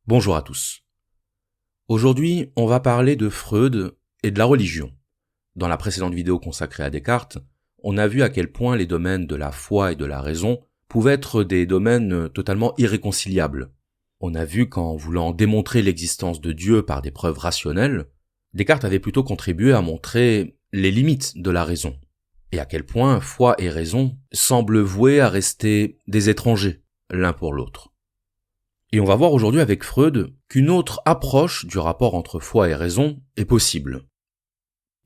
Bonjour à tous. Aujourd'hui, on va parler de Freud et de la religion. Dans la précédente vidéo consacrée à Descartes, on a vu à quel point les domaines de la foi et de la raison pouvaient être des domaines totalement irréconciliables. On a vu qu'en voulant démontrer l'existence de Dieu par des preuves rationnelles, Descartes avait plutôt contribué à montrer les limites de la raison, et à quel point foi et raison semblent voués à rester des étrangers l'un pour l'autre. Et on va voir aujourd'hui avec Freud qu'une autre approche du rapport entre foi et raison est possible.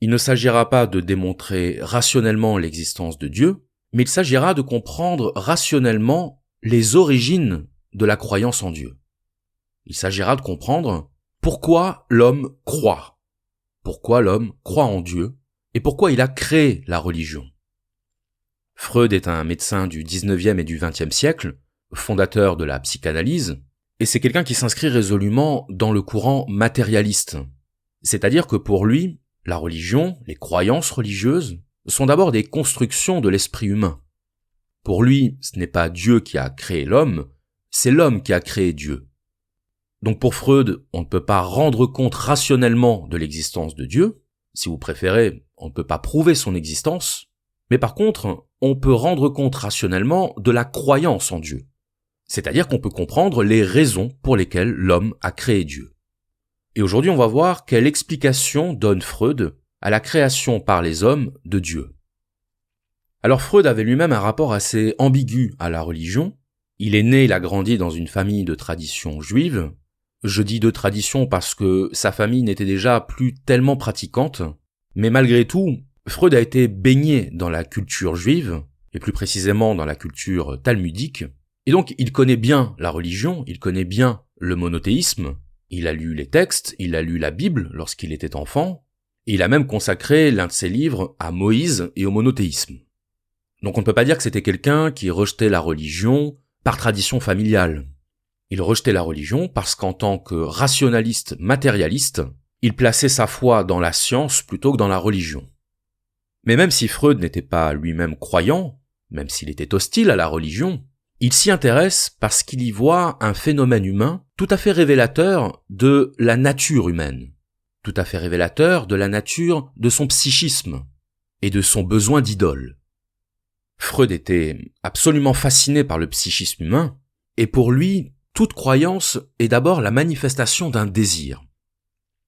Il ne s'agira pas de démontrer rationnellement l'existence de Dieu, mais il s'agira de comprendre rationnellement les origines de la croyance en Dieu. Il s'agira de comprendre pourquoi l'homme croit en Dieu, et pourquoi il a créé la religion. Freud est un médecin du 19e et du 20e siècle, fondateur de la psychanalyse, et c'est quelqu'un qui s'inscrit résolument dans le courant matérialiste. C'est-à-dire que pour lui, la religion, les croyances religieuses, sont d'abord des constructions de l'esprit humain. Pour lui, ce n'est pas Dieu qui a créé l'homme, c'est l'homme qui a créé Dieu. Donc pour Freud, on ne peut pas rendre compte rationnellement de l'existence de Dieu. Si vous préférez, on ne peut pas prouver son existence. Mais par contre, on peut rendre compte rationnellement de la croyance en Dieu. C'est-à-dire qu'on peut comprendre les raisons pour lesquelles l'homme a créé Dieu. Et aujourd'hui, on va voir quelle explication donne Freud à la création par les hommes de Dieu. Alors Freud avait lui-même un rapport assez ambigu à la religion. Il est né, il a grandi dans une famille de tradition juive. Je dis de tradition parce que sa famille n'était déjà plus tellement pratiquante. Mais malgré tout, Freud a été baigné dans la culture juive, et plus précisément dans la culture talmudique. Et donc, il connaît bien la religion, il connaît bien le monothéisme, il a lu les textes, il a lu la Bible lorsqu'il était enfant, et il a même consacré l'un de ses livres à Moïse et au monothéisme. Donc on ne peut pas dire que c'était quelqu'un qui rejetait la religion par tradition familiale. Il rejetait la religion parce qu'en tant que rationaliste matérialiste, il plaçait sa foi dans la science plutôt que dans la religion. Mais même si Freud n'était pas lui-même croyant, même s'il était hostile à la religion, il s'y intéresse parce qu'il y voit un phénomène humain tout à fait révélateur de la nature humaine, tout à fait révélateur de la nature de son psychisme et de son besoin d'idole. Freud était absolument fasciné par le psychisme humain, et pour lui, toute croyance est d'abord la manifestation d'un désir.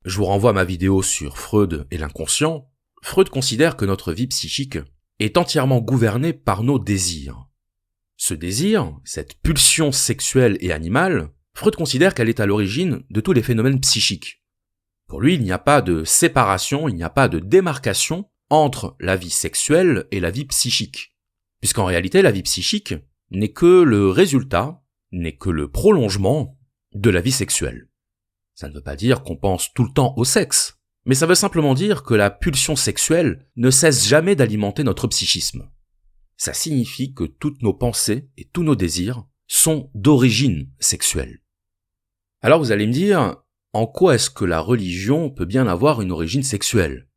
Je vous renvoie à ma vidéo sur Freud et l'inconscient. Freud considère que notre vie psychique est entièrement gouvernée par nos désirs. Ce désir, cette pulsion sexuelle et animale, Freud considère qu'elle est à l'origine de tous les phénomènes psychiques. Pour lui, il n'y a pas de séparation, il n'y a pas de démarcation entre la vie sexuelle et la vie psychique. Puisqu'en réalité, la vie psychique n'est que le résultat, n'est que le prolongement de la vie sexuelle. Ça ne veut pas dire qu'on pense tout le temps au sexe, mais ça veut simplement dire que la pulsion sexuelle ne cesse jamais d'alimenter notre psychisme. Ça signifie que toutes nos pensées et tous nos désirs sont d'origine sexuelle. Alors vous allez me dire, en quoi est-ce que la religion peut bien avoir une origine sexuelle ?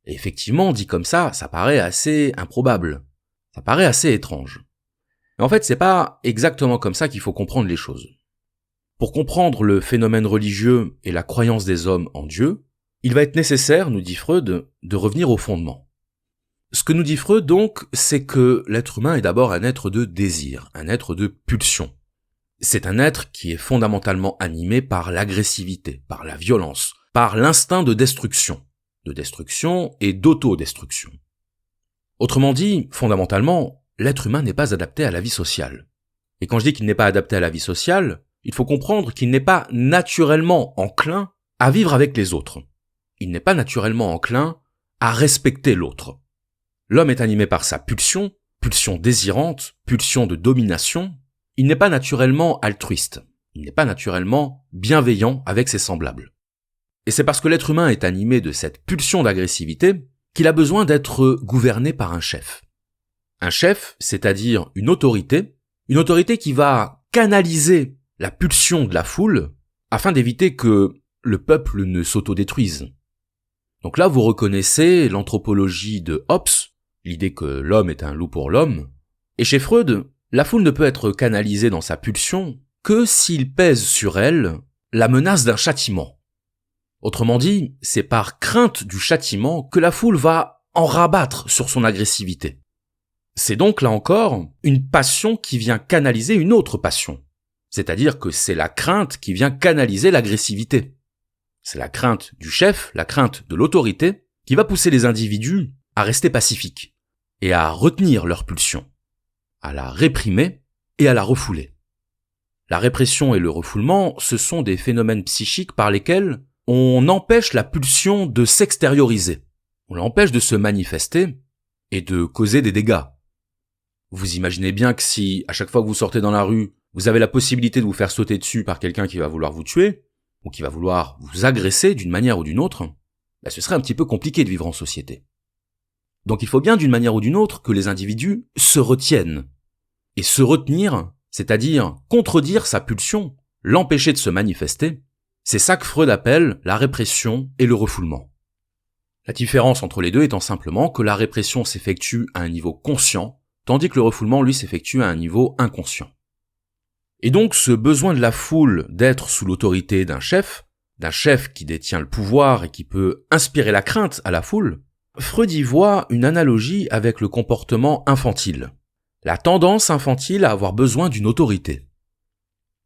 Et effectivement, dit comme ça paraît assez improbable. Ça paraît assez étrange. Mais en fait, c'est pas exactement comme ça qu'il faut comprendre les choses. Pour comprendre le phénomène religieux et la croyance des hommes en Dieu, il va être nécessaire, nous dit Freud, de revenir au fondement. Ce que nous dit Freud donc, c'est que l'être humain est d'abord un être de désir, un être de pulsion. C'est un être qui est fondamentalement animé par l'agressivité, par la violence, par l'instinct de destruction et d'autodestruction. Autrement dit, fondamentalement, l'être humain n'est pas adapté à la vie sociale. Et quand je dis qu'il n'est pas adapté à la vie sociale, il faut comprendre qu'il n'est pas naturellement enclin à vivre avec les autres. Il n'est pas naturellement enclin à respecter l'autre. L'homme est animé par sa pulsion désirante, pulsion de domination. Il n'est pas naturellement altruiste. Il n'est pas naturellement bienveillant avec ses semblables. Et c'est parce que l'être humain est animé de cette pulsion d'agressivité qu'il a besoin d'être gouverné par un chef. Un chef, c'est-à-dire une autorité qui va canaliser la pulsion de la foule afin d'éviter que le peuple ne s'autodétruise. Donc là, vous reconnaissez l'anthropologie de Hobbes, l'idée que l'homme est un loup pour l'homme. Et chez Freud, la foule ne peut être canalisée dans sa pulsion que s'il pèse sur elle la menace d'un châtiment. Autrement dit, c'est par crainte du châtiment que la foule va en rabattre sur son agressivité. C'est donc, là encore, une passion qui vient canaliser une autre passion. C'est-à-dire que c'est la crainte qui vient canaliser l'agressivité. C'est la crainte du chef, la crainte de l'autorité, qui va pousser les individus à rester pacifiques et à retenir leur pulsion, à la réprimer et à la refouler. La répression et le refoulement, ce sont des phénomènes psychiques par lesquels on empêche la pulsion de s'extérioriser. On l'empêche de se manifester et de causer des dégâts. Vous imaginez bien que si, à chaque fois que vous sortez dans la rue, vous avez la possibilité de vous faire sauter dessus par quelqu'un qui va vouloir vous tuer, ou qui va vouloir vous agresser d'une manière ou d'une autre, ce serait un petit peu compliqué de vivre en société. Donc il faut bien d'une manière ou d'une autre que les individus se retiennent. Et se retenir, c'est-à-dire contredire sa pulsion, l'empêcher de se manifester, c'est ça que Freud appelle la répression et le refoulement. La différence entre les deux étant simplement que la répression s'effectue à un niveau conscient, tandis que le refoulement, lui, s'effectue à un niveau inconscient. Et donc ce besoin de la foule d'être sous l'autorité d'un chef qui détient le pouvoir et qui peut inspirer la crainte à la foule, Freud y voit une analogie avec le comportement infantile, la tendance infantile à avoir besoin d'une autorité.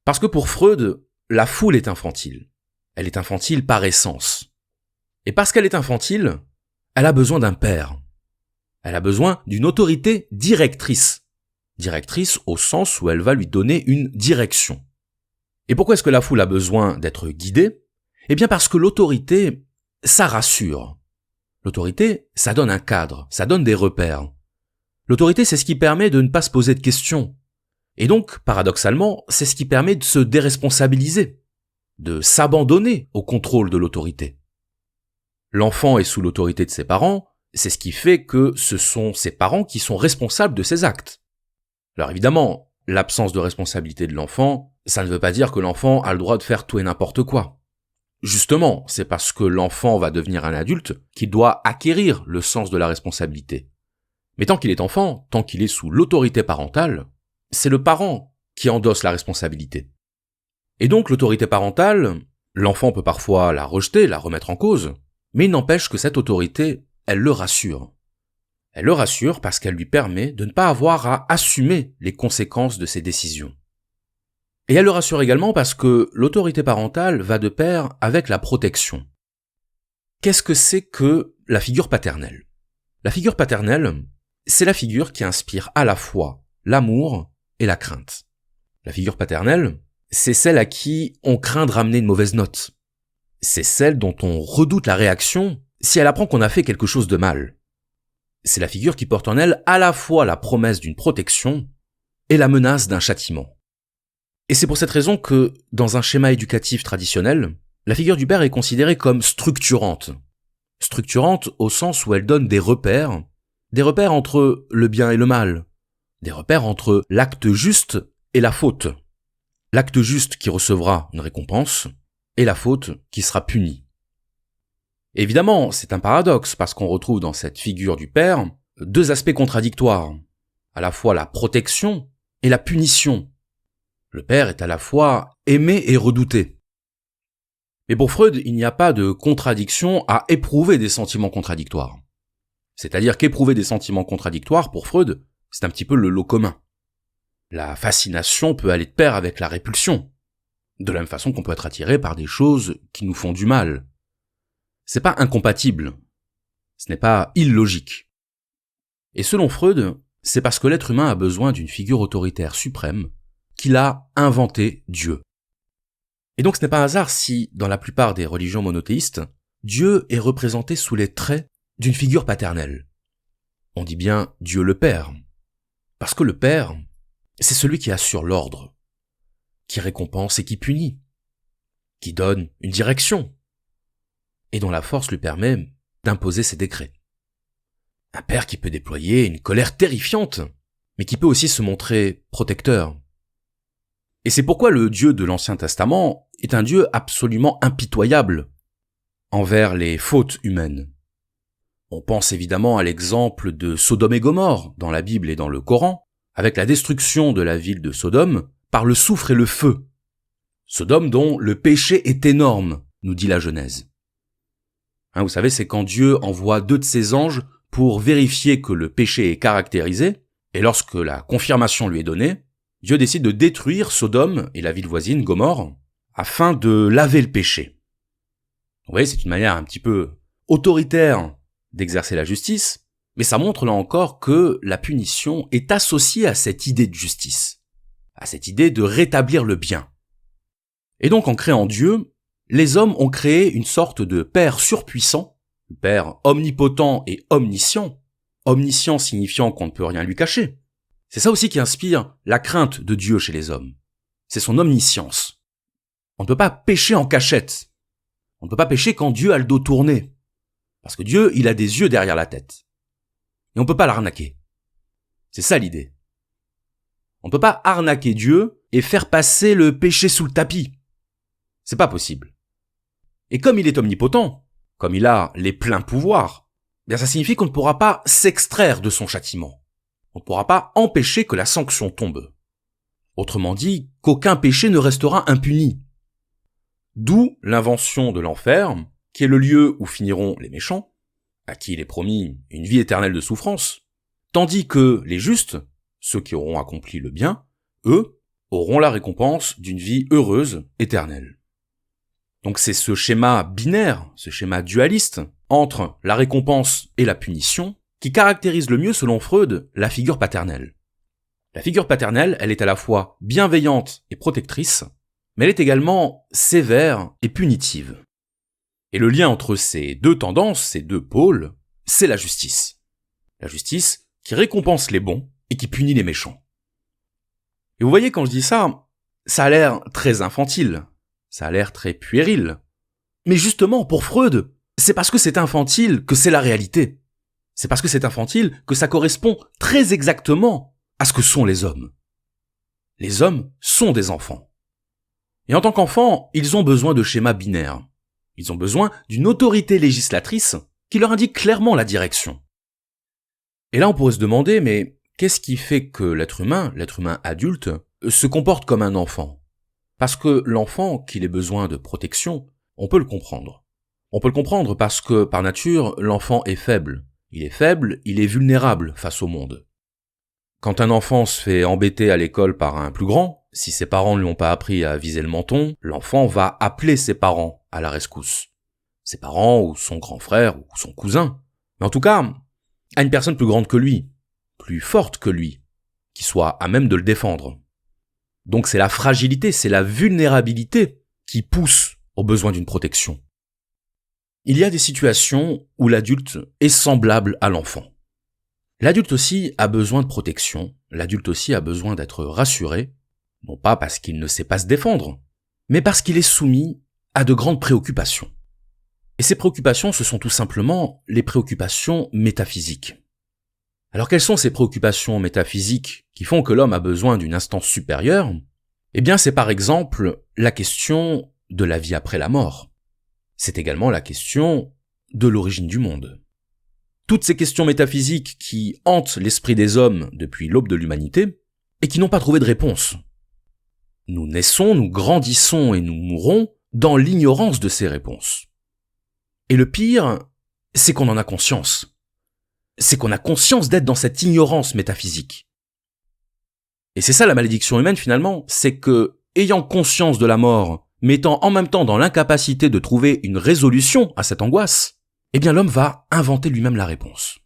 Parce que pour Freud, la foule est infantile. Elle est infantile par essence. Et parce qu'elle est infantile, elle a besoin d'un père. Elle a besoin d'une autorité directrice. Directrice au sens où elle va lui donner une direction. Et pourquoi est-ce que la foule a besoin d'être guidée ? Eh bien parce que l'autorité, ça rassure. L'autorité, ça donne un cadre, ça donne des repères. L'autorité, c'est ce qui permet de ne pas se poser de questions. Et donc, paradoxalement, c'est ce qui permet de se déresponsabiliser, de s'abandonner au contrôle de l'autorité. L'enfant est sous l'autorité de ses parents, c'est ce qui fait que ce sont ses parents qui sont responsables de ses actes. Alors évidemment, l'absence de responsabilité de l'enfant, ça ne veut pas dire que l'enfant a le droit de faire tout et n'importe quoi. Justement, c'est parce que l'enfant va devenir un adulte qu'il doit acquérir le sens de la responsabilité. Mais tant qu'il est enfant, tant qu'il est sous l'autorité parentale, c'est le parent qui endosse la responsabilité. Et donc l'autorité parentale, l'enfant peut parfois la rejeter, la remettre en cause, mais il n'empêche que cette autorité, elle le rassure. Elle le rassure parce qu'elle lui permet de ne pas avoir à assumer les conséquences de ses décisions. Et elle le rassure également parce que l'autorité parentale va de pair avec la protection. Qu'est-ce que c'est que la figure paternelle ? La figure paternelle, c'est la figure qui inspire à la fois l'amour et la crainte. La figure paternelle, c'est celle à qui on craint de ramener une mauvaise note. C'est celle dont on redoute la réaction si elle apprend qu'on a fait quelque chose de mal. C'est la figure qui porte en elle à la fois la promesse d'une protection et la menace d'un châtiment. Et c'est pour cette raison que, dans un schéma éducatif traditionnel, la figure du père est considérée comme structurante. Structurante au sens où elle donne des repères entre le bien et le mal, des repères entre l'acte juste et la faute. L'acte juste qui recevra une récompense et la faute qui sera punie. Évidemment, c'est un paradoxe parce qu'on retrouve dans cette figure du père deux aspects contradictoires, à la fois la protection et la punition. Le père est à la fois aimé et redouté. Mais pour Freud, il n'y a pas de contradiction à éprouver des sentiments contradictoires. C'est-à-dire qu'éprouver des sentiments contradictoires, pour Freud, c'est un petit peu le lot commun. La fascination peut aller de pair avec la répulsion, de la même façon qu'on peut être attiré par des choses qui nous font du mal. C'est pas incompatible, ce n'est pas illogique. Et selon Freud, c'est parce que l'être humain a besoin d'une figure autoritaire suprême qu'il a inventé Dieu. Et donc ce n'est pas un hasard si, dans la plupart des religions monothéistes, Dieu est représenté sous les traits d'une figure paternelle. On dit bien Dieu le Père, parce que le Père, c'est celui qui assure l'ordre, qui récompense et qui punit, qui donne une direction, et dont la force lui permet d'imposer ses décrets. Un père qui peut déployer une colère terrifiante, mais qui peut aussi se montrer protecteur. Et c'est pourquoi le Dieu de l'Ancien Testament est un Dieu absolument impitoyable envers les fautes humaines. On pense évidemment à l'exemple de Sodome et Gomorrhe dans la Bible et dans le Coran, avec la destruction de la ville de Sodome par le soufre et le feu. Sodome dont le péché est énorme, nous dit la Genèse. Vous savez, c'est quand Dieu envoie 2 de ses anges pour vérifier que le péché est caractérisé, et lorsque la confirmation lui est donnée, Dieu décide de détruire Sodome et la ville voisine, Gomorrhe, afin de laver le péché. Vous voyez, c'est une manière un petit peu autoritaire d'exercer la justice, mais ça montre là encore que la punition est associée à cette idée de justice, à cette idée de rétablir le bien. Et donc en créant Dieu, les hommes ont créé une sorte de père surpuissant, le père omnipotent et omniscient, omniscient signifiant qu'on ne peut rien lui cacher. C'est ça aussi qui inspire la crainte de Dieu chez les hommes. C'est son omniscience. On ne peut pas pécher en cachette. On ne peut pas pécher quand Dieu a le dos tourné. Parce que Dieu, il a des yeux derrière la tête. Et on ne peut pas l'arnaquer. C'est ça l'idée. On ne peut pas arnaquer Dieu et faire passer le péché sous le tapis. C'est pas possible. Et comme il est omnipotent, comme il a les pleins pouvoirs, bien ça signifie qu'on ne pourra pas s'extraire de son châtiment. On ne pourra pas empêcher que la sanction tombe. Autrement dit, qu'aucun péché ne restera impuni. D'où l'invention de l'enfer, qui est le lieu où finiront les méchants, à qui il est promis une vie éternelle de souffrance, tandis que les justes, ceux qui auront accompli le bien, eux, auront la récompense d'une vie heureuse, éternelle. Donc c'est ce schéma binaire, ce schéma dualiste, entre la récompense et la punition, qui caractérise le mieux, selon Freud, la figure paternelle. La figure paternelle, elle est à la fois bienveillante et protectrice, mais elle est également sévère et punitive. Et le lien entre ces 2 tendances, ces 2 pôles, c'est la justice. La justice qui récompense les bons et qui punit les méchants. Et vous voyez, quand je dis ça, ça a l'air très infantile, ça a l'air très puéril. Mais justement, pour Freud, c'est parce que c'est infantile que c'est la réalité. C'est parce que c'est infantile que ça correspond très exactement à ce que sont les hommes. Les hommes sont des enfants. Et en tant qu'enfants, ils ont besoin de schémas binaires. Ils ont besoin d'une autorité législatrice qui leur indique clairement la direction. Et là, on pourrait se demander, mais qu'est-ce qui fait que l'être humain adulte, se comporte comme un enfant? Parce que l'enfant, qu'il ait besoin de protection, on peut le comprendre. On peut le comprendre parce que, par nature, l'enfant est faible. Il est faible, il est vulnérable face au monde. Quand un enfant se fait embêter à l'école par un plus grand, si ses parents ne lui ont pas appris à viser le menton, l'enfant va appeler ses parents à la rescousse. Ses parents, ou son grand frère, ou son cousin. Mais en tout cas, à une personne plus grande que lui, plus forte que lui, qui soit à même de le défendre. Donc c'est la fragilité, c'est la vulnérabilité qui pousse au besoin d'une protection. Il y a des situations où l'adulte est semblable à l'enfant. L'adulte aussi a besoin de protection, l'adulte aussi a besoin d'être rassuré, non pas parce qu'il ne sait pas se défendre, mais parce qu'il est soumis à de grandes préoccupations. Et ces préoccupations, ce sont tout simplement les préoccupations métaphysiques. Alors quelles sont ces préoccupations métaphysiques qui font que l'homme a besoin d'une instance supérieure? Eh bien c'est par exemple la question de la vie après la mort. C'est également la question de l'origine du monde. Toutes ces questions métaphysiques qui hantent l'esprit des hommes depuis l'aube de l'humanité et qui n'ont pas trouvé de réponse. Nous naissons, nous grandissons et nous mourons dans l'ignorance de ces réponses. Et le pire, c'est qu'on en a conscience. C'est qu'on a conscience d'être dans cette ignorance métaphysique. Et c'est ça la malédiction humaine finalement, c'est que, ayant conscience de la mort, mais étant en même temps dans l'incapacité de trouver une résolution à cette angoisse, eh bien l'homme va inventer lui-même la réponse.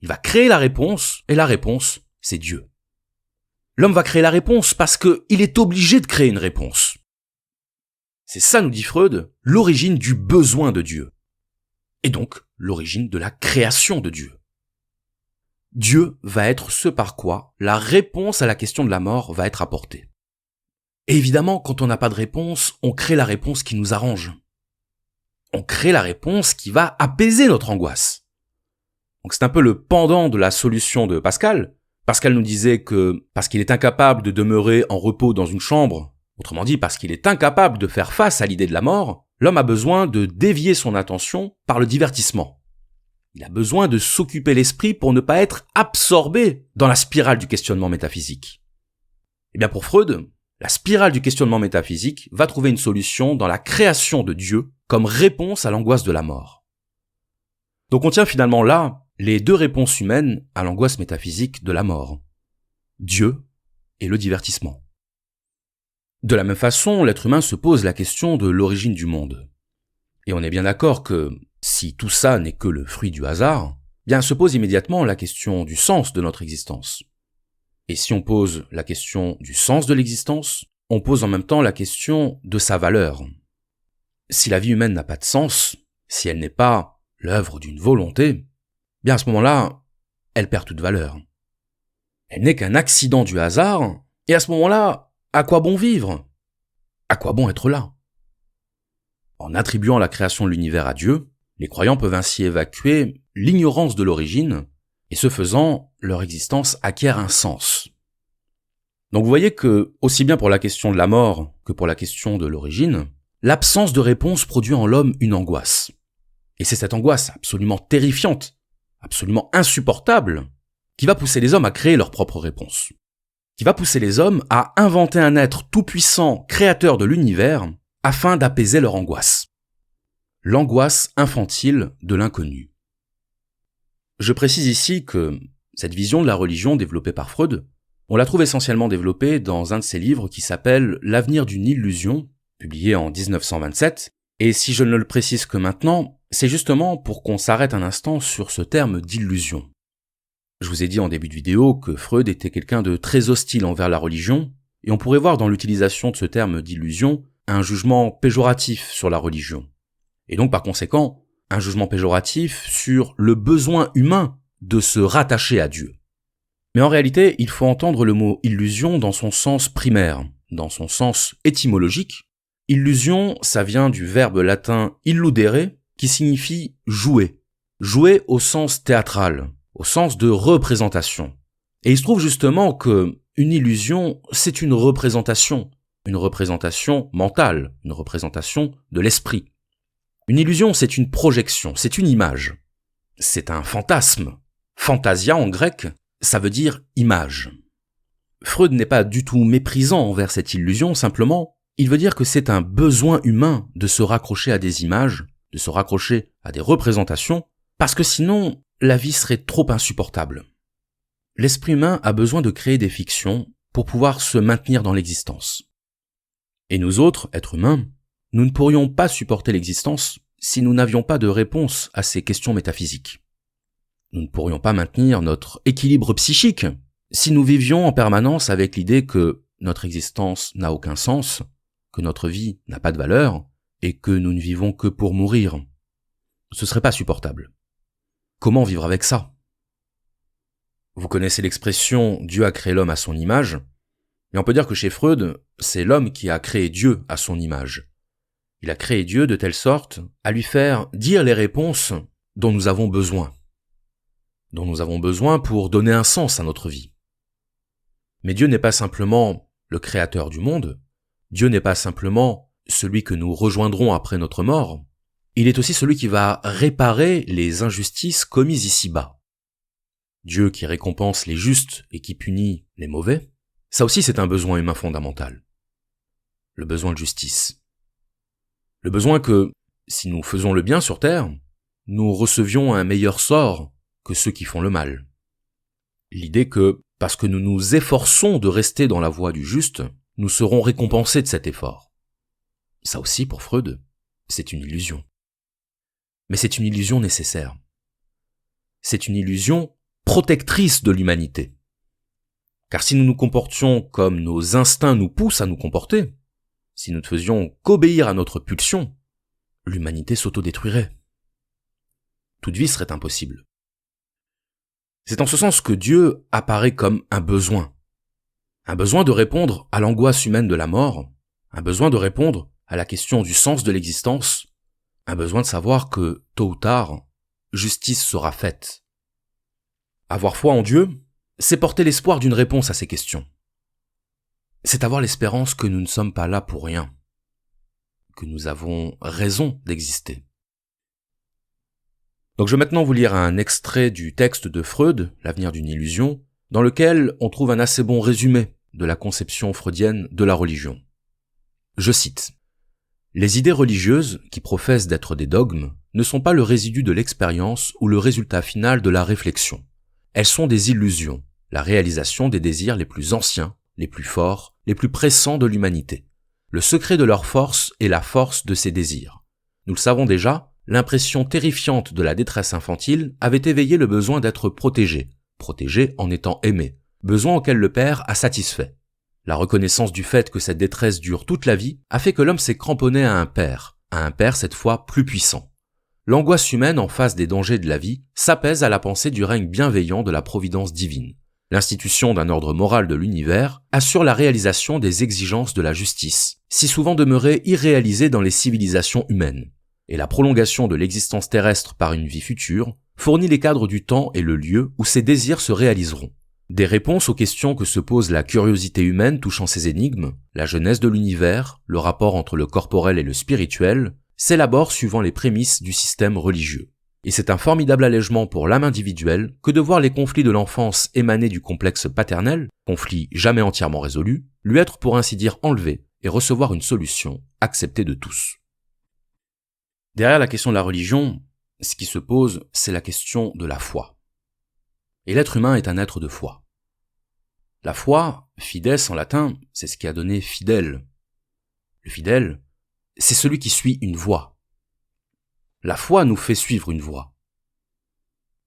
Il va créer la réponse, et la réponse, c'est Dieu. L'homme va créer la réponse parce qu'il est obligé de créer une réponse. C'est ça, nous dit Freud, l'origine du besoin de Dieu. Et donc, l'origine de la création de Dieu. Dieu va être ce par quoi la réponse à la question de la mort va être apportée. Et évidemment, quand on n'a pas de réponse, on crée la réponse qui nous arrange. On crée la réponse qui va apaiser notre angoisse. Donc c'est un peu le pendant de la solution de Pascal. Pascal nous disait que parce qu'il est incapable de demeurer en repos dans une chambre, autrement dit parce qu'il est incapable de faire face à l'idée de la mort, l'homme a besoin de dévier son attention par le divertissement. Il a besoin de s'occuper l'esprit pour ne pas être absorbé dans la spirale du questionnement métaphysique. Eh bien pour Freud, La spirale du questionnement métaphysique va trouver une solution dans la création de Dieu comme réponse à l'angoisse de la mort. Donc on tient finalement là les deux réponses humaines à l'angoisse métaphysique de la mort. Dieu et le divertissement. De la même façon, l'être humain se pose la question de l'origine du monde. Et on est bien d'accord que si tout ça n'est que le fruit du hasard, bien se pose immédiatement la question du sens de notre existence. Et si on pose la question du sens de l'existence, on pose en même temps la question de sa valeur. Si la vie humaine n'a pas de sens, si elle n'est pas l'œuvre d'une volonté, bien à ce moment-là, elle perd toute valeur. Elle n'est qu'un accident du hasard, et à ce moment-là, à quoi bon vivre? À quoi bon être là? En attribuant la création de l'univers à Dieu, les croyants peuvent ainsi évacuer l'ignorance de l'origine, et ce faisant, leur existence acquiert un sens. Donc vous voyez que, aussi bien pour la question de la mort que pour la question de l'origine, l'absence de réponse produit en l'homme une angoisse. Et c'est cette angoisse absolument terrifiante, absolument insupportable, qui va pousser les hommes à créer leur propre réponse. Qui va pousser les hommes à inventer un être tout-puissant, créateur de l'univers, afin d'apaiser leur angoisse. L'angoisse infantile de l'inconnu. Je précise ici que cette vision de la religion développée par Freud, on la trouve essentiellement développée dans un de ses livres qui s'appelle « L'avenir d'une illusion », publié en 1927, et si je ne le précise que maintenant, c'est justement pour qu'on s'arrête un instant sur ce terme d'illusion. Je vous ai dit en début de vidéo que Freud était quelqu'un de très hostile envers la religion, et on pourrait voir dans l'utilisation de ce terme d'illusion un jugement péjoratif sur la religion. Et donc par conséquent, un jugement péjoratif sur le besoin humain de se rattacher à Dieu. Mais en réalité, il faut entendre le mot illusion dans son sens primaire, dans son sens étymologique. Illusion, ça vient du verbe latin illudere, qui signifie jouer. Jouer au sens théâtral, au sens de représentation. Et il se trouve justement que une illusion, c'est une représentation mentale, une représentation de l'esprit. Une illusion, c'est une projection, c'est une image. C'est un fantasme. Fantasia en grec, ça veut dire image. Freud n'est pas du tout méprisant envers cette illusion, simplement, il veut dire que c'est un besoin humain de se raccrocher à des images, de se raccrocher à des représentations, parce que sinon, la vie serait trop insupportable. L'esprit humain a besoin de créer des fictions pour pouvoir se maintenir dans l'existence. Et nous autres, êtres humains, nous ne pourrions pas supporter l'existence si nous n'avions pas de réponse à ces questions métaphysiques. Nous ne pourrions pas maintenir notre équilibre psychique si nous vivions en permanence avec l'idée que notre existence n'a aucun sens, que notre vie n'a pas de valeur et que nous ne vivons que pour mourir. Ce serait pas supportable. Comment vivre avec ça? Vous connaissez l'expression « Dieu a créé l'homme à son image », et on peut dire que chez Freud, c'est l'homme qui a créé Dieu à son image. Il a créé Dieu de telle sorte à lui faire dire les réponses dont nous avons besoin pour donner un sens à notre vie. Mais Dieu n'est pas simplement le créateur du monde, Dieu n'est pas simplement celui que nous rejoindrons après notre mort, il est aussi celui qui va réparer les injustices commises ici-bas. Dieu qui récompense les justes et qui punit les mauvais, ça aussi c'est un besoin humain fondamental. Le besoin de justice. Le besoin que, si nous faisons le bien sur terre, nous recevions un meilleur sort que ceux qui font le mal. L'idée que, parce que nous nous efforçons de rester dans la voie du juste, nous serons récompensés de cet effort. Ça aussi, pour Freud, c'est une illusion. Mais c'est une illusion nécessaire. C'est une illusion protectrice de l'humanité. Car si nous nous comportions comme nos instincts nous poussent à nous comporter, si nous ne faisions qu'obéir à notre pulsion, l'humanité s'autodétruirait. Toute vie serait impossible. C'est en ce sens que Dieu apparaît comme un besoin de répondre à l'angoisse humaine de la mort, un besoin de répondre à la question du sens de l'existence, un besoin de savoir que, tôt ou tard, justice sera faite. Avoir foi en Dieu, c'est porter l'espoir d'une réponse à ces questions. C'est avoir l'espérance que nous ne sommes pas là pour rien, que nous avons raison d'exister. Donc je vais maintenant vous lire un extrait du texte de Freud, L'avenir d'une illusion, dans lequel on trouve un assez bon résumé de la conception freudienne de la religion. Je cite: « Les idées religieuses, qui professent d'être des dogmes, ne sont pas le résidu de l'expérience ou le résultat final de la réflexion. Elles sont des illusions, la réalisation des désirs les plus anciens, les plus forts, les plus pressants de l'humanité. Le secret de leur force est la force de ces désirs. Nous le savons déjà, l'impression terrifiante de la détresse infantile avait éveillé le besoin d'être protégé en étant aimé, besoin auquel le père a satisfait. La reconnaissance du fait que cette détresse dure toute la vie a fait que l'homme s'est cramponné à un père cette fois plus puissant. L'angoisse humaine en face des dangers de la vie s'apaise à la pensée du règne bienveillant de la providence divine. L'institution d'un ordre moral de l'univers assure la réalisation des exigences de la justice, si souvent demeurées irréalisées dans les civilisations humaines. Et la prolongation de l'existence terrestre par une vie future fournit les cadres du temps et le lieu où ces désirs se réaliseront. Des réponses aux questions que se pose la curiosité humaine touchant ces énigmes, la genèse de l'univers, le rapport entre le corporel et le spirituel, s'élaborent suivant les prémices du système religieux. Et c'est un formidable allègement pour l'âme individuelle que de voir les conflits de l'enfance émaner du complexe paternel, conflits jamais entièrement résolus, lui être pour ainsi dire enlevés et recevoir une solution acceptée de tous. Derrière la question de la religion, ce qui se pose, c'est la question de la foi. Et l'être humain est un être de foi. La foi, fides en latin, c'est ce qui a donné fidèle. Le fidèle, c'est celui qui suit une voie. La foi nous fait suivre une voie.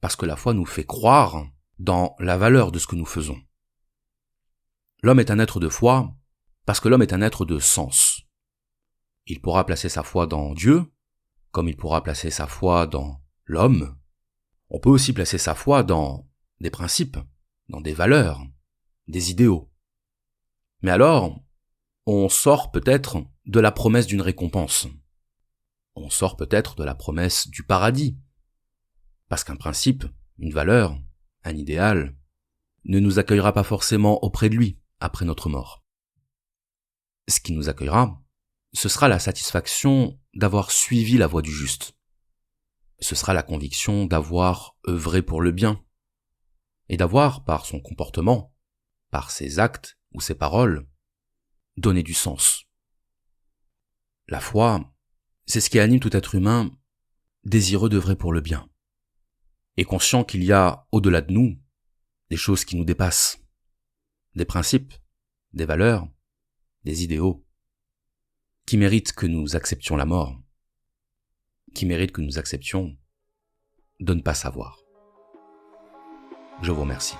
Parce que la foi nous fait croire dans la valeur de ce que nous faisons. L'homme est un être de foi parce que l'homme est un être de sens. Il pourra placer sa foi dans Dieu, comme il pourra placer sa foi dans l'homme. On peut aussi placer sa foi dans des principes, dans des valeurs, des idéaux. Mais alors, on sort peut-être de la promesse d'une récompense. On sort peut-être de la promesse du paradis. Parce qu'un principe, une valeur, un idéal, ne nous accueillera pas forcément auprès de lui après notre mort. Ce qui nous accueillera, ce sera la satisfaction d'avoir suivi la voie du juste. Ce sera la conviction d'avoir œuvré pour le bien et d'avoir, par son comportement, par ses actes ou ses paroles, donné du sens. La foi, c'est ce qui anime tout être humain désireux d'œuvrer pour le bien et conscient qu'il y a, au-delà de nous, des choses qui nous dépassent, des principes, des valeurs, des idéaux, qui méritent que nous acceptions la mort, qui méritent que nous acceptions de ne pas savoir. Je vous remercie.